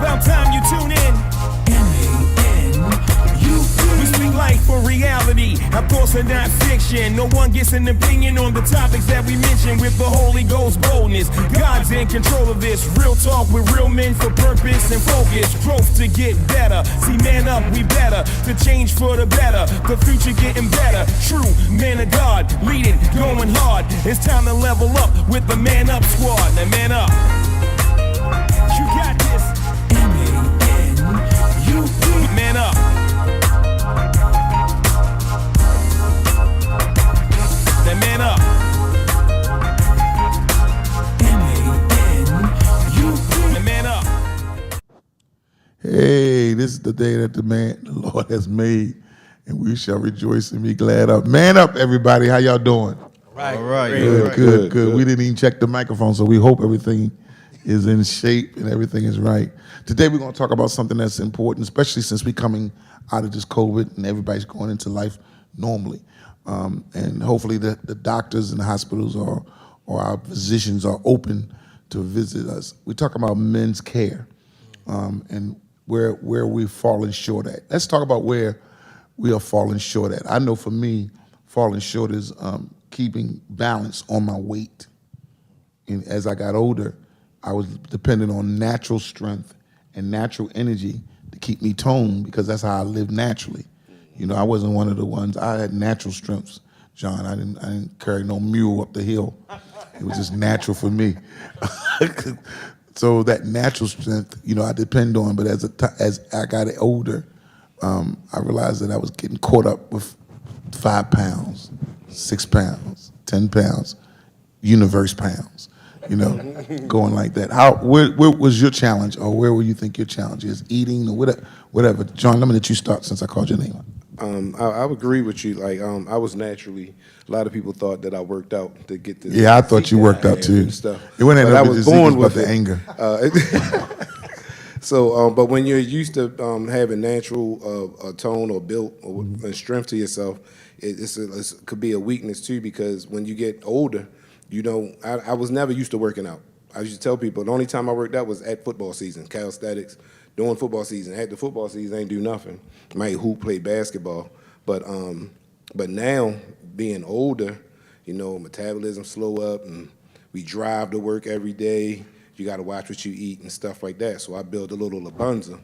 About time you tune in. M-A-N-U-P. We speak life for reality. Our thoughts are not fiction. No one gets an opinion on the topics that we mention with the Holy Ghost boldness. God's in control of this. Real talk with real men for purpose and focus. Growth to get better. See, man up, we better. To change for the better. The future getting better. True men of God, leading, going hard. It's time to level up with the Man Up Squad. Now, man up. You got this. M-A-N-U-P. Man up. Now, man up. M-A-N-U-P. Now, man up. Hey, this is the day that the Lord has made, and we shall rejoice and be glad of. Man up, everybody. How y'all doing? Right. All right. Good. We didn't even check the microphone, so we hope everything is in shape and everything is right. Today we're going to talk about something that's important, especially since we're coming out of this COVID and everybody's going into life normally. And hopefully the doctors and the hospitals or our physicians are open to visit us. We're talking about men's care and where we've fallen short at. Let's talk about where we are falling short at. I know for me, falling short is keeping balance on my weight. And as I got older, I was dependent on natural strength and natural energy to keep me toned because that's how I lived naturally. You know, I wasn't one of the ones. I had natural strengths, John. I didn't carry no mule up the hill. It was just natural for me. So that natural strength, you know, I depend on. But as I got older, I realized that I was getting caught up with 5 pounds, 6 pounds, 10 pounds, universe pounds. You know, going like that. Where was your challenge, or where would you think your challenge is? Eating or whatever. John, let me let you start since I called your name. I would agree with you. Like, I was naturally. A lot of people thought that I worked out to get this. Yeah, I thought you worked out too. Stuff. It wasn't but I was born with the anger. So, but when you're used to having natural tone or built and strength to yourself, it could be a weakness too. Because when you get older, you know, I was never used to working out. I used to tell people the only time I worked out was at football season, calisthenics, during football season. At the football season, I ain't do nothing. Might hoop, play basketball, but now being older, you know, metabolism slow up, and we drive to work every day. You got to watch what you eat and stuff like that. So I built a little Labunza.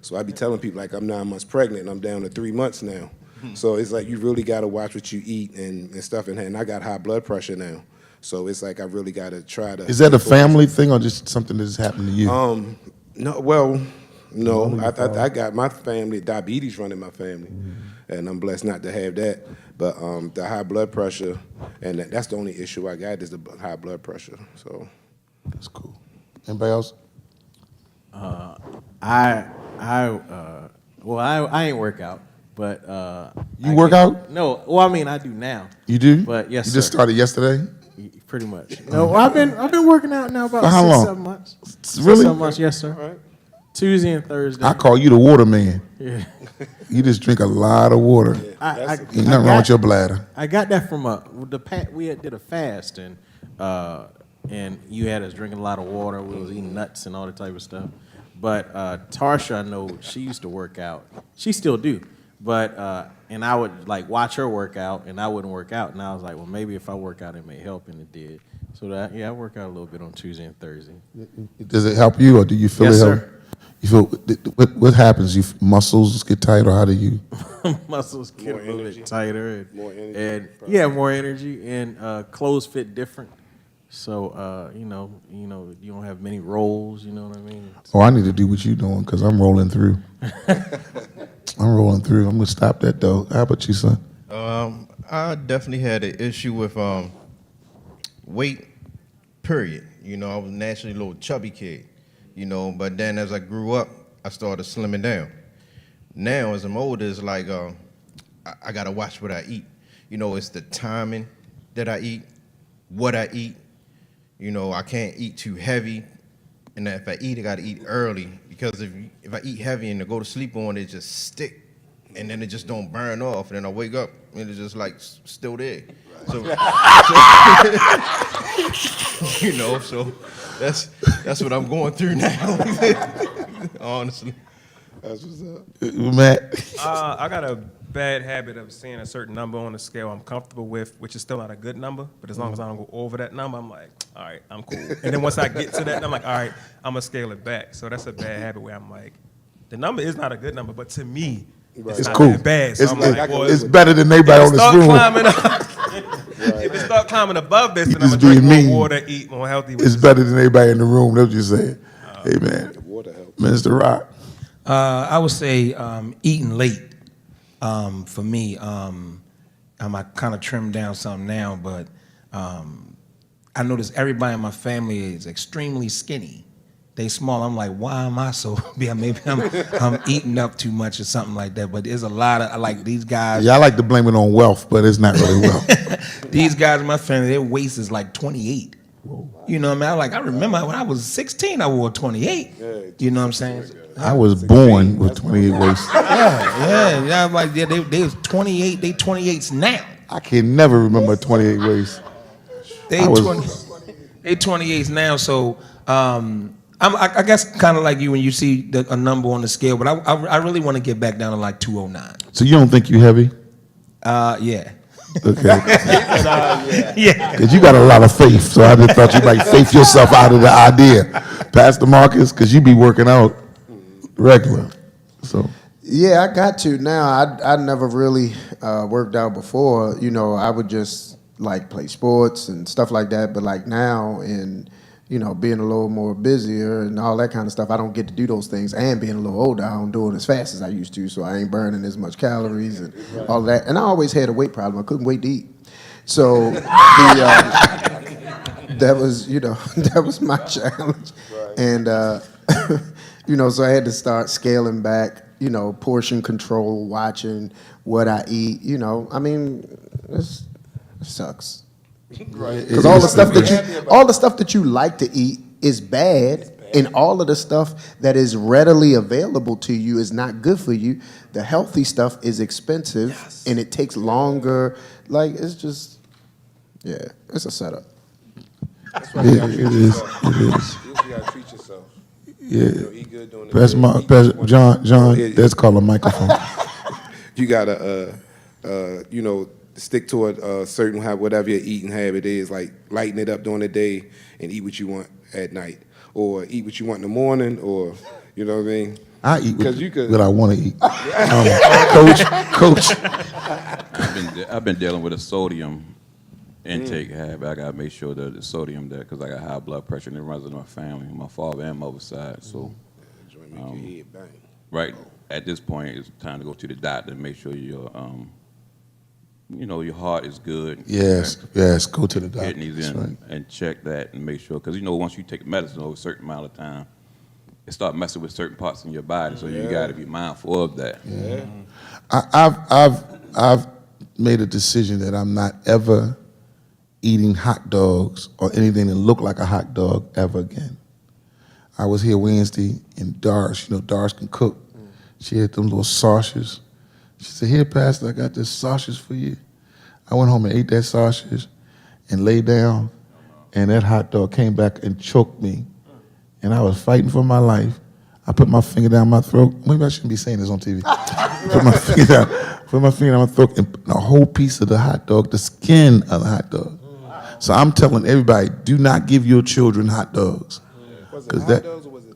So I be telling people like I'm 9 months pregnant and I'm down to 3 months now. So it's like you really got to watch what you eat and stuff. And I got high blood pressure now. So it's like I really got to try to. Is that a family thing or just something that just happened to you? No. Well, no. I got my family, diabetes running my family, and I'm blessed not to have that. But the high blood pressure, and that's the only issue I got is the high blood pressure. So that's cool. Anybody else? I ain't work out, but you work out? No, well, I mean I do now. You do? But yes, you just started yesterday. Pretty much. No, I've been working out now about for how 6, long? 7 months. Really? 6, 7 months, yes, sir. Right. Tuesday and Thursday. I call you the water man. Yeah. You just drink a lot of water. Yeah, ain't nothing wrong with your bladder. I got that from we did a fast and you had us drinking a lot of water. We was eating nuts and all that type of stuff. But Tarsha, I know she used to work out. She still do. But and I would like watch her work out, and I wouldn't work out. And I was like, well, maybe if I work out, it may help, and it did. So I work out a little bit on Tuesday and Thursday. Does it help you, or do you feel yes, it help? Sir. You feel what happens? You muscles get tight, or how do you? Muscles get a little bit tighter, and more energy, and yeah, more energy, and clothes fit different. So you know, you don't have many rolls. You know what I mean? Oh, I need to do what you're doing because I'm rolling through. I'm rolling through. I'm gonna stop that though. How about you, son? I definitely had an issue with weight. Period. You know, I was naturally a little chubby kid. You know, but then as I grew up, I started slimming down. Now, as I'm older, it's like I gotta watch what I eat. You know, it's the timing that I eat, what I eat. You know, I can't eat too heavy, and if I eat, I gotta eat early because if I eat heavy and I go to sleep on it, just stick, and then it just don't burn off, and then I wake up and it's just like still there. So you know, so that's what I'm going through now. Honestly. That's what's up. Matt. I got a bad habit of seeing a certain number on the scale I'm comfortable with, which is still not a good number, but as long as I don't go over that number, I'm like, all right, I'm cool. And then once I get to that, I'm like, all right, I'm going to scale it back. So that's a bad habit where I'm like, the number is not a good number, but to me, It's not cool. that bad. So It's, I'm like, well, it's better than anybody on this start room. climbing up, if it start climbing above this, then I'm just going to drink being more mean. water, eat more healthy. which It's is- better than anybody in the room. That's what you saying. Amen. Water helps. Minister Rock. I would say eating late. For me, I kind of trimmed down some now, but I notice everybody in my family is extremely skinny. They small. I'm like, why am I so big? Maybe I'm eating up too much or something like that. But there's a lot of like these guys. Yeah, I like to blame it on wealth, but it's not really wealth. These guys in my family, their waist is like 28. You know what I mean? I remember when I was 16, I wore 28. You know what I'm saying? I was born with 28 waist. Yeah. I'm like, yeah, they was 28. They 28s now. I can never remember 28 waist. They I was- 28s now. So I guess kind of like you when you see a number on the scale, but I really want to get back down to like 209. So you don't think you heavy? Yeah. Okay. Yeah. Because you got a lot of faith. So I just thought you might faith yourself out of the idea. Pastor Marcus, because you be working out regular. So Yeah, I got to now. I never really worked out before. You know, I would just like play sports and stuff like that. But like now, and you know, being a little more busier and all that kind of stuff, I don't get to do those things. And being a little older, I don't do it as fast as I used to. So I ain't burning as much calories and all that. And I always had a weight problem. I couldn't wait to eat. So that was, you know, that was my challenge. And you know, so I had to start scaling back, you know, portion control, watching what I eat, you know. I mean, it sucks. Because all the stuff that you like to eat is bad, and all of the stuff that is readily available to you is not good for you. The healthy stuff is expensive, and it takes longer. Like, it's just, yeah, it's a setup. it is. It is. You gotta treat yourself. Yeah. You know, eat good during the Pastor day, Mark, eat Pastor good John, Yeah, that's called a microphone. You gotta, you know, stick to a certain whatever your eating habit is. Like lighten it up during the day and eat what you want at night, or eat what you want in the morning, or you know what I mean. I eat Because you could. what I want to eat. Coach. I've been dealing with a sodium intake habit. I gotta make sure that the sodium there, because I got high blood pressure and it runs in my family, my father and mother's side. So, Joint make your head bang. right at this point, it's time to go to the doctor and make sure your, you know, your heart is good. Yes, go to the doctor. Kidneys That's in right. and check that and make sure, because you know once you take medicine over a certain amount of time, it start messing with certain parts in your body. So you got to be mindful of that. I've made a decision that I'm not ever eating hot dogs or anything that look like a hot dog ever again. I was here Wednesday and Doris, you know, Doris can cook. She had them little sausages. She said, "Here, Pastor, I got this sausage for you." I went home and ate that sausage and lay down, and that hot dog came back and choked me. And I was fighting for my life. I put my finger down my throat. Maybe I shouldn't be saying this on TV. Put my finger down my throat, and a whole piece of the hot dog, the skin of the hot dog. So I'm telling everybody, do not give your children hot dogs. Was it 'Cause hot that- dogs or was it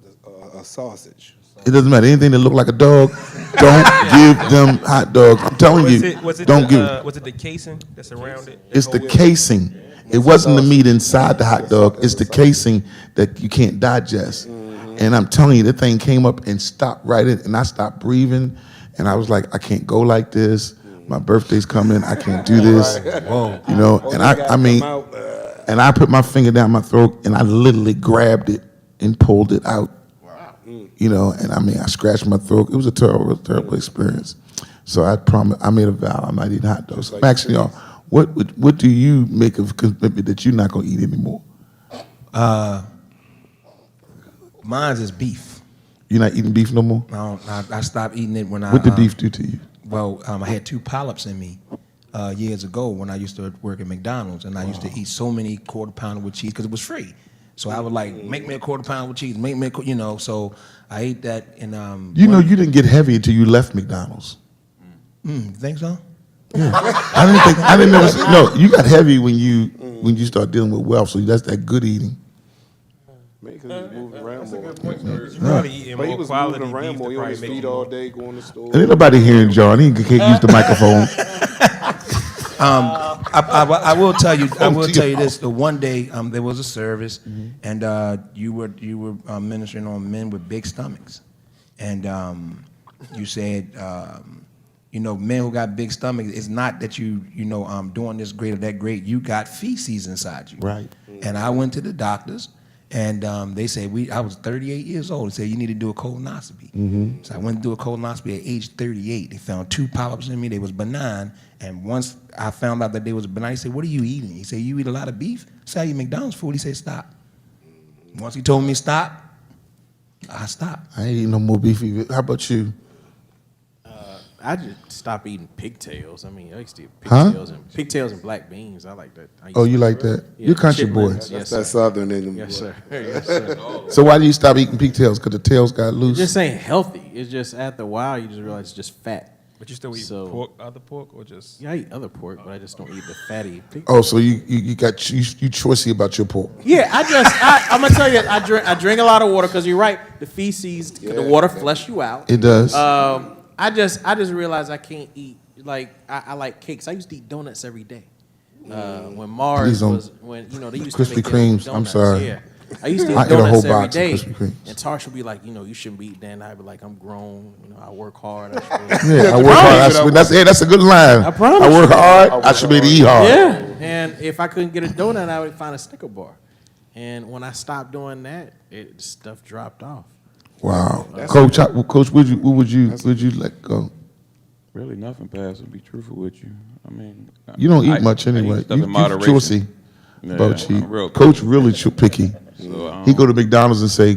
a sausage? It doesn't matter. Anything that look like a dog, don't give them hot dogs. I'm telling you, don't give it. Was it the casing that's around it? It's the casing. It wasn't the meat inside the hot dog. It's the casing that you can't digest. And I'm telling you, that thing came up and stopped right in, and I stopped breathing. And I was like, I can't go like this. My birthday's coming. I can't do this. Whoa. You know, and I mean, and I put my finger down my throat, and I literally grabbed it and pulled it out. You know, and I mean, I scratched my throat. It was a terrible experience. So I made a vow, I'm not eating hot dogs. I'm asking y'all, what do you make of commitment that you're not gonna eat anymore? Mine's is beef. You're not eating beef no more? I stopped eating it when What did beef do to you? Well, I had 2 polyps in me years ago when I used to work at McDonald's, and I used to eat so many quarter pounder with cheese because it was free. So I would like make me a quarter pound with cheese, make me a, you know. So I ate that, and You know, you didn't get heavy until you left McDonald's. think so? I didn't never. No, you got heavy when you start dealing with wealth. So that's that good eating. Man, 'cause he was moving around more. You probably eating But he more was quality moving around beef more. to He on probably his make feet you all more. day, going to the store. Ain't nobody hearing John. He can't use the microphone. I will tell you. I will tell you this. The one day there was a service, and you were ministering on men with big stomachs, and you said, you know, men who got big stomachs. It's not that you know doing this great or that great. You got feces inside you. Right. And I went to the doctors, and they said I was 38 years old. They said you need to do a colonoscopy. So I went to do a colonoscopy at age 38. They found 2 polyps in me. They was benign. And once I found out that they was benign, he said, "What are you eating?" He said, "You eat a lot of beef." I said, "I eat McDonald's food." He said, "Stop." Once he told me stop, I stopped. I ain't eating no more beefy. How about you? I just stopped eating pigtails. I mean, I used to eat Huh? pigtails and black beans. I like that. I used Oh, to- you like that? Yeah, You're a country boy. chitlins. Yes, That's sir. Southern in them. Yes, sir. Yes, sir. So why do you stop eating pigtails? Because the tails got It loose. just ain't healthy. It's just after a while you just realize it's just fat. But you still eat So- pork, other pork, or just? Yeah, I eat other pork, but I just don't eat the fatty pig. Oh, so you choicey about your pork. Yeah, I'm gonna tell you, I drink a lot of water because you're right. The feces, the water flush you out. It does. I just realized I can't eat like I like cakes. I used to eat donuts every day. When Mars Please don't. was when they used Krispy to make them Kremes, I'm donuts. sorry. Yeah. I used to eat I ate a donuts whole every box of day. Krispy Kremes. And Tarsha would be like, you shouldn't be eating that. And I'd be like, I'm grown. I work hard. I Yeah, I work hard. That's a good line. I promise I work you. hard. I should be able to eat hard. Yeah, and if I couldn't get a donut, I would find a Snicker bar. And when I stopped doing that, stuff dropped off. Wow, Coach. Coach, would you let go? Really nothing, Pastor. To be truthful with you, I mean, You don't eat I- much I eat anyway. stuff You in moderation. choosy Yeah, about you. I'm real Coach really picky. So, He go to McDonald's and say,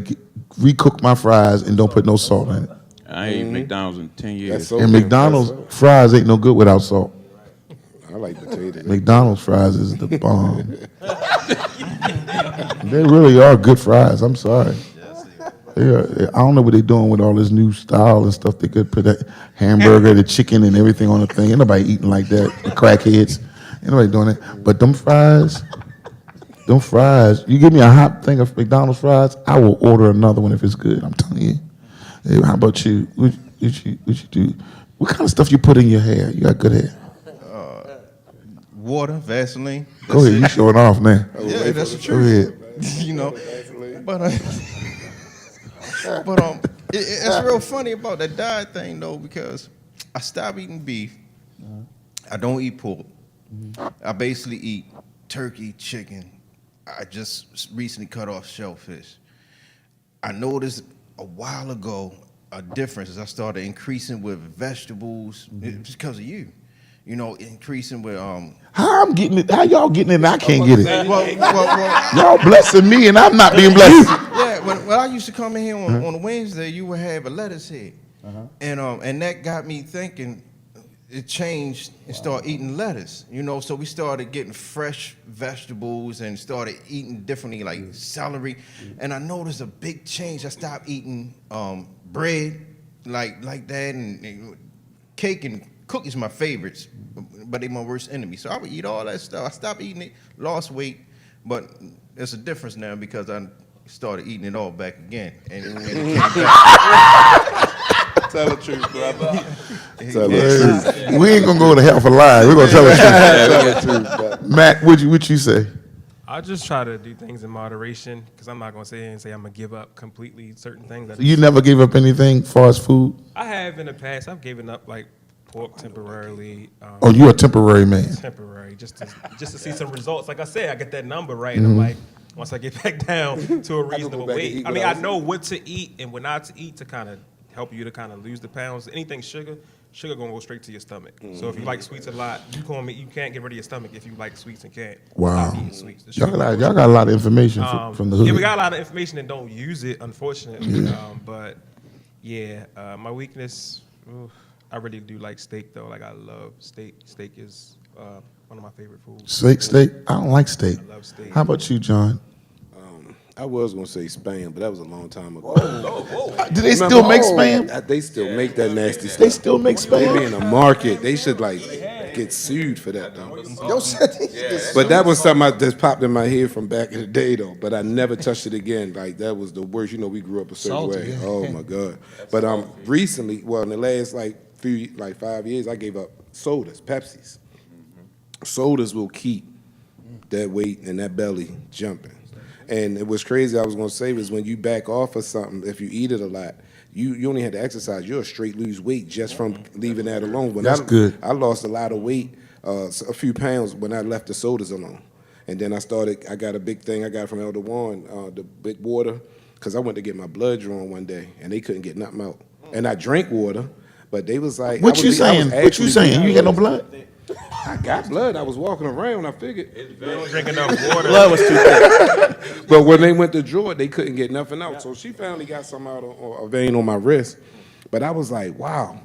"Recook my fries and don't put no salt in it." I ain't eat McDonald's in 10 years. That's so And good. McDonald's That's fries ain't no good without salt. so- I like potatoes. McDonald's fries is the bomb. They really are good fries. I'm sorry. Yeah, I don't know what they're doing with all this new style and stuff. They could put that hamburger, the chicken, and everything on the thing. Ain't nobody eating like that. The crackheads. Ain't nobody doing it. But them fries, you give me a hot thing of McDonald's fries, I will order another one if it's good. I'm telling you. Hey, how about you? What you do? What kind of stuff you put in your hair? You got good hair. Water, Vaseline. Go ahead, you showing off now. Yeah, that's the Go truth. ahead. You know, but it's real funny about that diet thing though, because I stopped eating beef. I don't eat pork. I basically eat turkey, chicken. I just recently cut off shellfish. I noticed a while ago a difference as I started increasing with vegetables. It's because of you. You know, increasing with How I'm getting it? How y'all getting it and I can't get it? well, Y'all blessing me and I'm not being blessed. yeah, when I used to come in here on a Wednesday, you would have a lettuce head, and that got me thinking. It changed and started eating lettuce, you know. So we started getting fresh vegetables and started eating differently, like celery. And I noticed a big change. I stopped eating bread like that, and cake and cookies my favorites, but they my worst enemy. So I would eat all that stuff. I stopped eating it, lost weight, but there's a difference now because I started eating it all back again, and it came back. Tell the truth, brother. Tell Hey, we ain't gonna go to hell for lying. We're gonna tell the truth. Matt, what you say? I just try to do things in moderation because I'm not gonna say and say I'm gonna give up completely certain things. You never gave up anything far as food? I have in the past. I've given up like pork temporarily. Oh, you a temporary man. Temporary, just to see some results. Like I said, I get that number right, and I'm like, once I get back down to a reasonable back and weight. eat I mean, what I I was know what to eat and what not to eat to kind of help you to kind of lose the pounds. Anything sugar gonna go straight to your stomach. So if you like sweets a lot, you can't get rid of your stomach if you like sweets and can't Wow. stop eating sweets. The Y'all sugar got, will go y'all got a lot of information from the hood. yeah, we got a lot of information and don't use it, unfortunately. But yeah, my weakness, I really do like steak though. Like I love steak. Steak is one of my favorite foods. Steak? I don't like steak. I love steak. How about you, John? I was gonna say Spam, but that was a long time ago. Do they still make Spam? They still make that nasty stuff. They still make They Spam? be in the market. They should like get sued for that though. Yo said these But that was something that popped in my head from back in the day though. But I never touched it again. Like that was the worst. You know, we grew up a certain Salty, way. yeah. Oh my god. But recently, well, in the last like 5 years, I gave up sodas, Pepsis. Sodas will keep that weight and that belly jumping. And it was crazy. I was gonna say was when you back off of something, if you eat it a lot, you only had to exercise. You'll straight lose weight just from leaving that alone. When That's good. I lost a lot of weight, a few pounds when I left the sodas alone. And then I got a big thing I got from Elder Warren, the big water, because I went to get my blood drawn one day and they couldn't get nothing out. And I drank water, but they was like, What you saying? What you saying? You ain't got no blood? I got blood. I was walking around. I figured. Drink enough water. Blood was too thick. But when they went to draw it, they couldn't get nothing out. So she finally got some out of a vein on my wrist. But I was like, wow.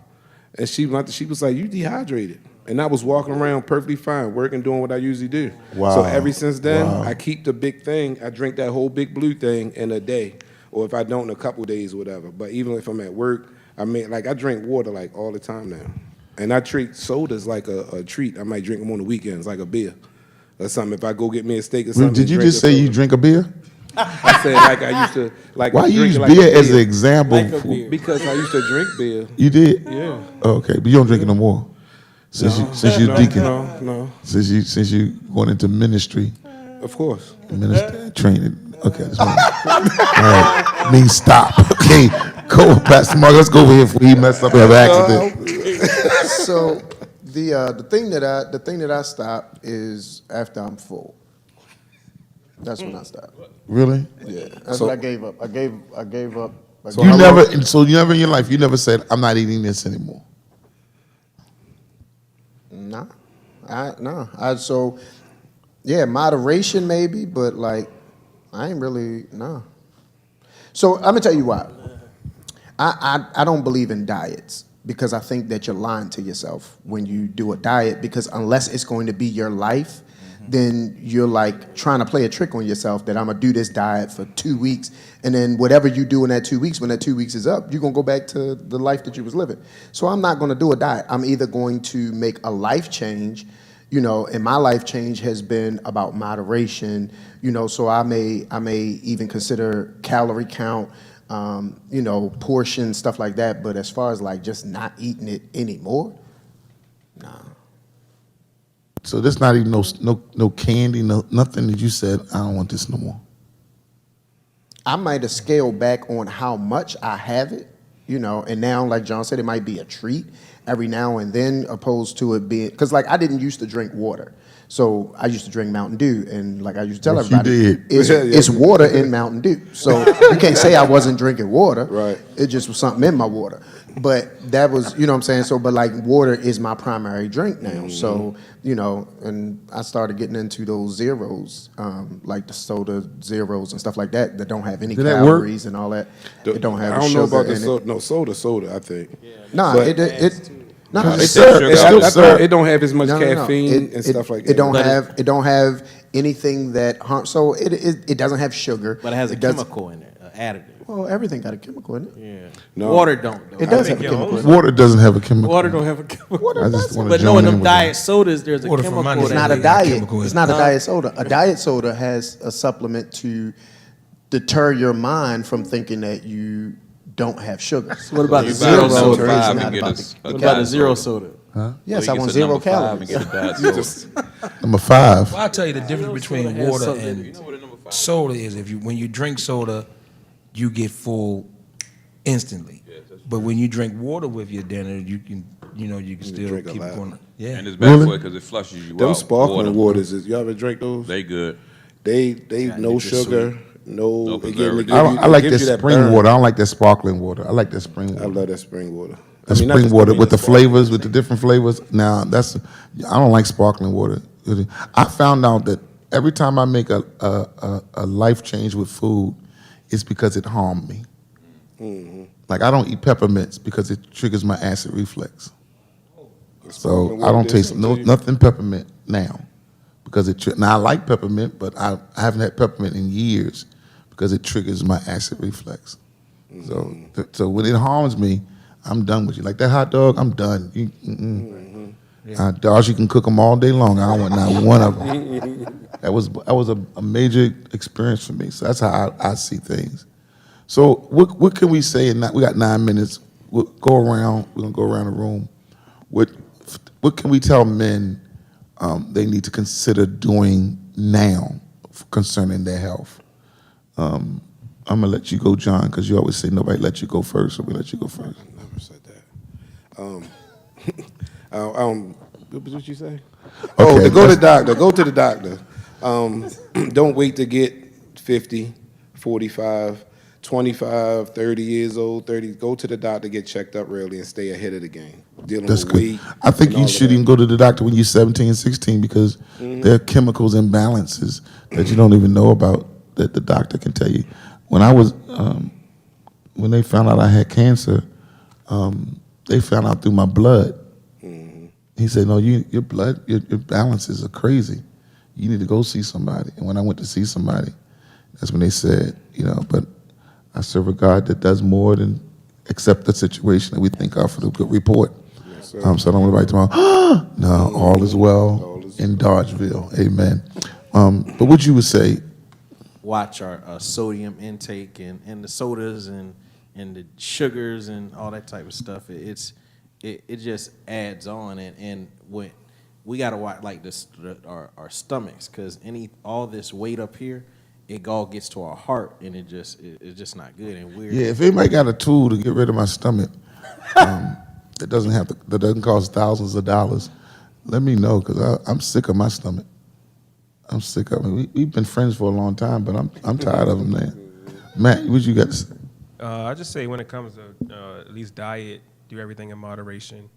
And she was like, you dehydrated. And I was walking around perfectly fine, working, doing what I usually do. Wow. So ever since then, Wow. I keep the big thing. I drink that whole big blue thing in a day. Or if I don't, in a couple days or whatever. But even if I'm at work, I drink water like all the time now. And I treat sodas like a treat. I might drink them on the weekends, like a beer or something. If I go get me a steak or something. Did you drink just a say you soda. drink a beer? I said like I used to. Like Why you drink use it like a beer as an example? Like a beer. Because I used to drink beer. You did? Yeah. Oh, okay, but you don't drink it no more. Since you deacon. No, Since you going into ministry, of course. minister training. Okay, I just want to mean stop. Okay, go, Pastor Mark. Let's go over here before he mess up and have an accident. So the thing that I stop is after I'm full. That's when I stop. Really? Yeah, that's what I gave up. I gave up. You never in your life, you never said, I'm not eating this anymore. Nah, so yeah, moderation maybe, but like I ain't really nah. So I'm gonna tell you why. I don't believe in diets because I think that you're lying to yourself when you do a diet, because unless it's going to be your life, then you're like trying to play a trick on yourself that I'm gonna do this diet for 2 weeks, and then whatever you do in that 2 weeks, when that 2 weeks is up, you're gonna go back to the life that you was living. So I'm not gonna do a diet. I'm either going to make a life change, and my life change has been about moderation, so I may even consider calorie count, portion, stuff like that. But as far as like just not eating it anymore, nah. So there's not even no candy, nothing that you said, I don't want this no more. I might have scaled back on how much I have it, and now, like John said, it might be a treat every now and then, opposed to it being, because like I didn't used to drink water. So I used to drink Mountain Dew, and like I used to tell Yes, you everybody, did. it's water in Mountain Dew. So you can't say I wasn't drinking water. Right. It just was something in my water. But that was, you know what I'm saying? So, but like water is my primary drink now. So, and I started getting into those zeros, like the soda zeros and stuff like that don't have any Did that work? calories and all that. It don't have I don't sugar know about the in it. soda. No, soda, I think. Nah, But- nah, It's it's syrup. It's still I syrup. thought it don't have as much No. caffeine and stuff like that. It don't have anything that harms. So it doesn't have sugar. But it has a doesn't- chemical in it, an additive. Well, everything got a chemical in it. Yeah. No. Water don't. Though. It does I have think a your chemical in own- it. Water doesn't have a chemical. Water don't have a chemical. I just want to But join no, in in them with diet sodas, there's a Water from chemical. mine It's is not that a got diet. chemical in It's it. not a diet soda. A diet soda has a supplement to deter your mind from thinking that you don't have sugar. What about You the buy zero a number soda? five It's and not get about a the- What about diet a zero soda. soda? Yes, So I you want get to zero number five calories. and get a diet soda. Number 5. Well, I'll tell you the difference between has water something- and soda is when you drink soda, you get full instantly. But when you drink water with your dinner, you can still drink a keep lot. going. Yeah. And it's bad Really? for it because it flushes you Them out. sparkling waters, you ever drink those? They good. They no sugar, No again, preservative. I like it that gives you spring burn. water. I don't like that sparkling water. I like that spring I water. love that spring water. The I mean, not spring water with the sparkling, flavors, with the different flavors. Now I don't like sparkling water. I found out that every time I make a life change with food, it's because it harmed me. Like I don't eat peppermints because it triggers my acid reflux. So sparkling I don't water did taste something to you? nothing peppermint now because now I like peppermint, but I haven't had peppermint in years because it triggers my acid reflex. So when it harms me, I'm done with you. Like that hot dog, I'm done. Dogs, you can cook them all day long. I don't want not one of them. That was a major experience for me. So that's how I see things. So what can we say? We got 9 minutes. We'll go around. We're gonna go around the room. What can we tell men they need to consider doing now concerning their health? I'm gonna let you go, John, because you always say nobody let you go first, so we let you go first. I never said that. What you say? To go to the doctor. Go to the doctor. Don't wait to get 50, 45, 25, 30 years old, 30. Go to the doctor, get checked up early, and stay ahead of the game. Dealing That's with good. weight. I think and you all should of even go to the doctor when you're 17, 16 because there are chemicals imbalances that you don't even know about that the doctor can tell you. When I was, when they found out I had cancer, they found out through my blood. He said, no, your blood, your balances are crazy. You need to go see somebody. And when I went to see somebody, that's when they said, but I serve a God that does more than accept the situation that we think of for the good report. Yes, sir. So I don't want everybody tomorrow, no, all is well in Dodgeville. Amen. But what you would say, Watch our sodium intake and the sodas and the sugars and all that type of stuff. It just adds on, and when we gotta watch like this our stomachs, because all this weight up here, it all gets to our heart, and it's just not good and weird. yeah, if anybody got a tool to get rid of my stomach that doesn't cost thousands of dollars, let me know, because I'm sick of my stomach. I'm sick of it. We've been friends for a long time, but I'm tired of them, man. Matt, what you got to say? I just say when it comes to at least diet, do everything in moderation.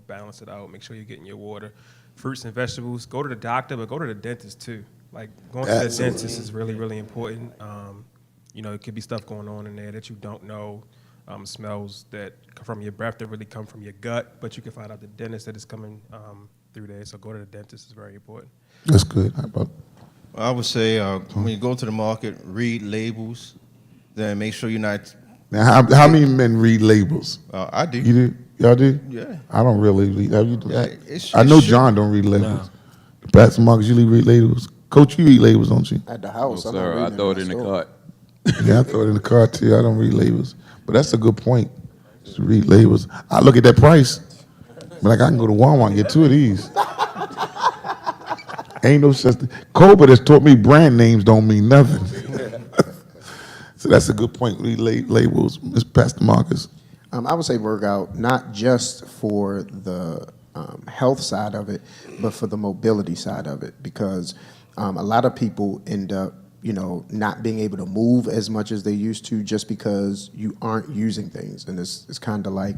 Balance it out. Make sure you're getting your water, fruits and vegetables. Go to the doctor, but go to the dentist too. Like going to the dentist is really, really important. It could be stuff going on in there that you don't know. Smells that come from your breath that really come from your gut, but you can find out the dentist that is coming through there. So go to the dentist is very important. That's good. How about? I would say when you go to the market, read labels. Then make sure you're not. Now, how many men read labels? I do. You do? Y'all do? Yeah. I don't really read. Have you? It I know should- John don't read labels. Pastor Marcus, you read labels. Coach, you read labels, don't you? At the No, house, I'm not sir, I reading throw it my in the store. cart. Yeah, I throw it in the car too. I don't read labels, but that's a good point. Just read labels. I look at that price, but like I can go to Walmart and get 2 of these. Ain't no such thing. Cobra has taught me brand names don't mean nothing. So that's a good point. Read labels, Mr. Pastor Marcus. I would say workout, not just for the health side of it, but for the mobility side of it, because a lot of people end up, not being able to move as much as they used to just because you aren't using things, and it's kind of like,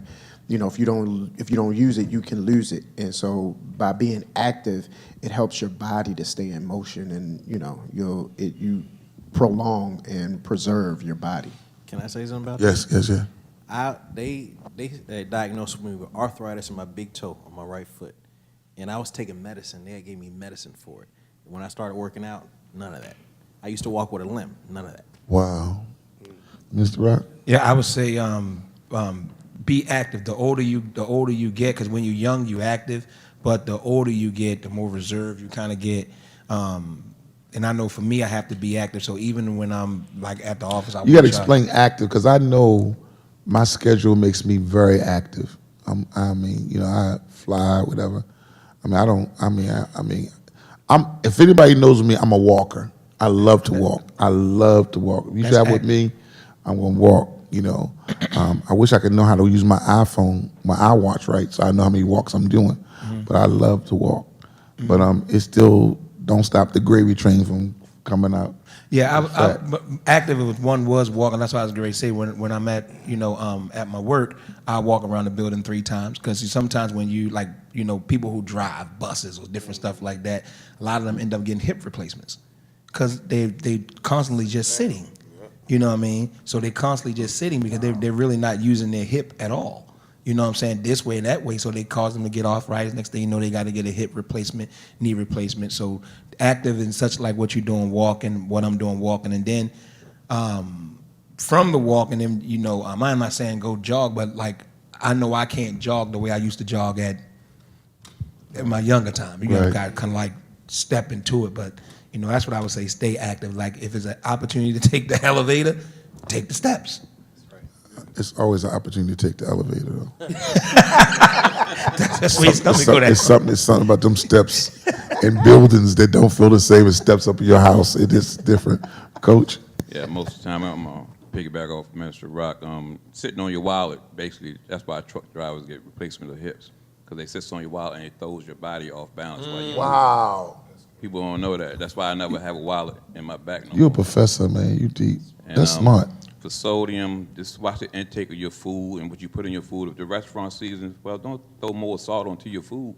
if you don't use it, you can lose it, and so by being active, it helps your body to stay in motion, and you prolong and preserve your body. Can I say something about Yes, yes, yeah. that? They diagnosed me with arthritis in my big toe on my right foot, and I was taking medicine. They gave me medicine for it. When I started working out, none of that. I used to walk with a limp. None of that. Wow. Mr. Rock? Yeah, I would say be active. The older you get, because when you're young, you're active, but the older you get, the more reserved you kind of get. And I know for me, I have to be active. So even when I'm like at the office, You got to work out. explain active, because I know my schedule makes me very active. I fly, whatever. If anybody knows me, I'm a walker. I love to walk. I love to walk. If you That's travel with me, I'm gonna walk. I wish I could know how to use my iPhone, my iWatch, right, so I know how many walks I'm doing. But I love to walk. But it still don't stop the gravy train from coming out. Yeah, Fact. but active was walking. That's why I was going to say when I'm at at my work, I walk around the building 3 times, because sometimes when you people who drive buses or different stuff like that, a lot of them end up getting hip replacements because they constantly just sitting. You know what I mean? So they constantly just sitting because they're really not using their hip at all. You know what I'm saying? This way and that way, so they cause them to get arthritis. Next thing you know, they got to get a hip replacement, knee replacement. So active and such like what you're doing, walking, what I'm doing, walking. And then from the walk, and then I'm not saying go jog, but like I know I can't jog the way I used to jog at my younger time. Right. Got kind of like step into it, but that's what I would say. Stay active. Like if it's an opportunity to take the elevator, take the steps. It's always an opportunity to take the elevator, though. That's where your stomach go. It's something about them steps in buildings that don't feel the same as steps up in your house. It is different. Coach? Yeah, most of the time I'm piggyback off Mr. Rock. Sitting on your wallet, basically, that's why truck drivers get replacement of hips, because they sit on your wallet and it throws your body off balance. While you Wow. People don't know that. That's why I never have a wallet in my back. No You're a more. professor, man. You deep. And, That's smart. For sodium, just watch the intake of your food and what you put in your food. If the restaurant seasons, well, don't throw more salt onto your food.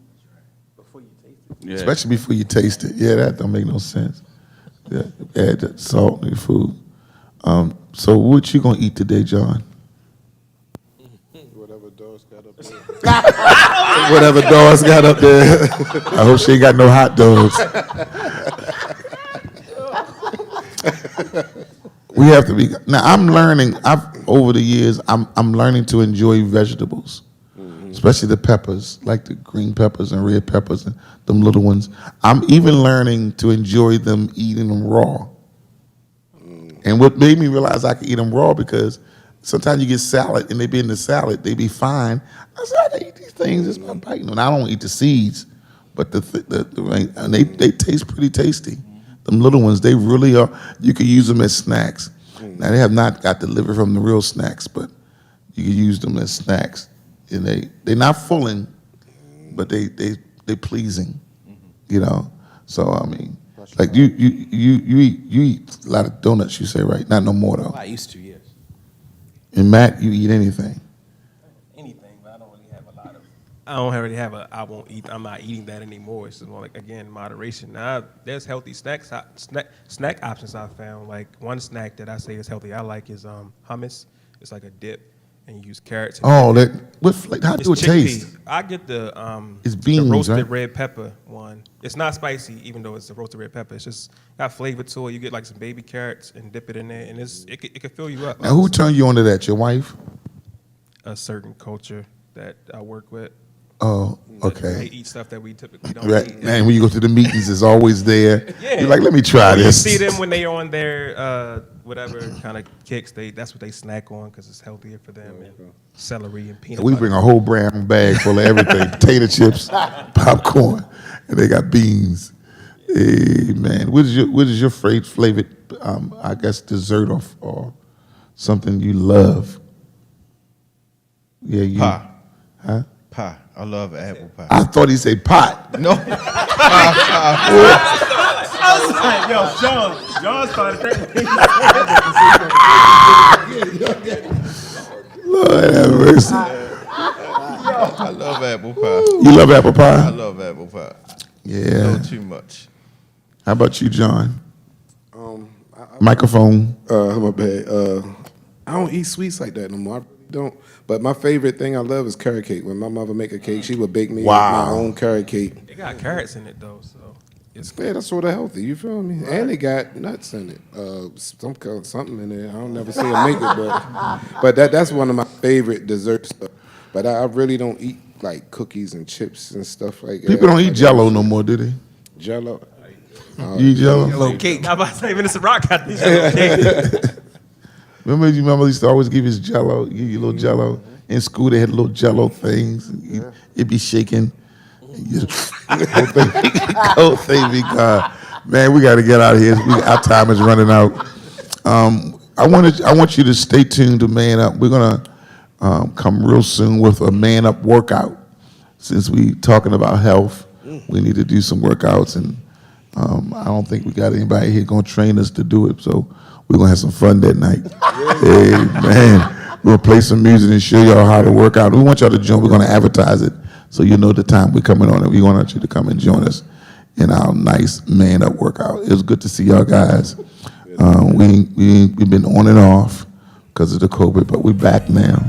Before you taste it. Yeah. Especially before you taste it. Yeah, that don't make no sense. Yeah, add that salt in your food. So what you gonna eat today, John? Whatever Doris got up there. Whatever Doris got up there. I hope she ain't got no hot dogs. We have to be. Now I'm learning. Over the years, I'm learning to enjoy vegetables, especially the peppers, like the green peppers and red peppers and them little ones. I'm even learning to enjoy them, eating them raw. And what made me realize I could eat them raw, because sometimes you get salad and they be in the salad, they be fine. I said, I can eat these things. It's my bite. And I don't eat the seeds, but and they taste pretty tasty. Them little ones, they really are. You could use them as snacks. Now they have not got the liver from the real snacks, but you can use them as snacks. And they're not fulling, but they pleasing, So I mean, like you eat a lot of donuts. You say, right? Not no more though. I used to, yes. And Matt, you eat anything? Anything, but I don't really have a lot of. I don't really have a. I won't eat. I'm not eating that anymore. It's more like, again, moderation. Now there's healthy snacks. Snack options I found. Like one snack that I say is healthy. I like is hummus. It's like a dip, and you use carrots. And Oh, how do it it's taste? chickpea. I get the It's beans, the roasted right? red pepper one. It's not spicy, even though it's a roasted red pepper. It's just got flavor to it. You get like some baby carrots and dip it in there, and it can fill you up. Now who turned you on to that? Your wife? A certain culture that I work with. Oh, They okay. eat stuff that we typically don't Right. eat. And when you go to the meetings, it's always there. Yeah. You're like, let me try You this. see them when they on their whatever kind of kicks. That's what they snack on because it's healthier for them. And celery and peanut We butter. bring a whole brown bag full of everything: potato chips, popcorn, and they got beans. Hey, man, what is your favorite? I guess dessert or something you love? Yeah, you. Pie. Huh? Pie. I love apple pie. I thought he said pot. No. John started Lord have mercy. I love apple pie. You love apple I pie? love apple pie. Yeah. No too much. How about you, John? Microphone. My bad. I don't eat sweets like that no more. I really don't. But my favorite thing I love is carrot cake. When my mother make a cake, she would bake me my own carrot cake. It got carrots in it though, so it's Yeah, that's sort of healthy. You feel me? And it got nuts in it. Something in there. I don't never see her make it, but that's one of my favorite desserts. But I really don't eat like cookies and chips and stuff like that. People don't eat Jello no more, do they? Jello. You eat Jello? Little cake. I'm about to say, Mr. Rock got these little cake. Remember, your mama used to always give us Jello, give you a little Jello. In school, they had little Jello things. It'd be shaking. Whole thing be gone. Man, we got to get out of here. Our time is running out. I want you to stay tuned to Man Up. We're gonna come real soon with a Man Up workout. Since we talking about health, we need to do some workouts, and I don't think we got anybody here gonna train us to do it. So we're gonna have some fun that night. Hey man, we'll play some music and show y'all how to work out. We want y'all to join. We're gonna advertise it, so you know the time we're coming on, and we want you to come and join us in our nice Man Up workout. It was good to see y'all guys. We've been on and off because of the COVID, but we're back now.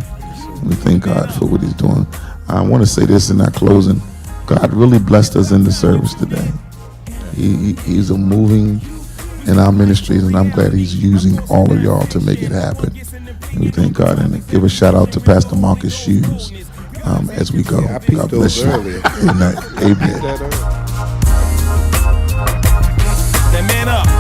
We thank God for what He's doing. I want to say this in our closing: God really blessed us in the service today. He's a moving in our ministries, and I'm glad he's using all of y'all to make it happen. And we thank God, and give a shout out to Pastor Marcus Shoes as we go. Yeah, I peeped God bless those you. earlier. Amen. Amen. Then man up.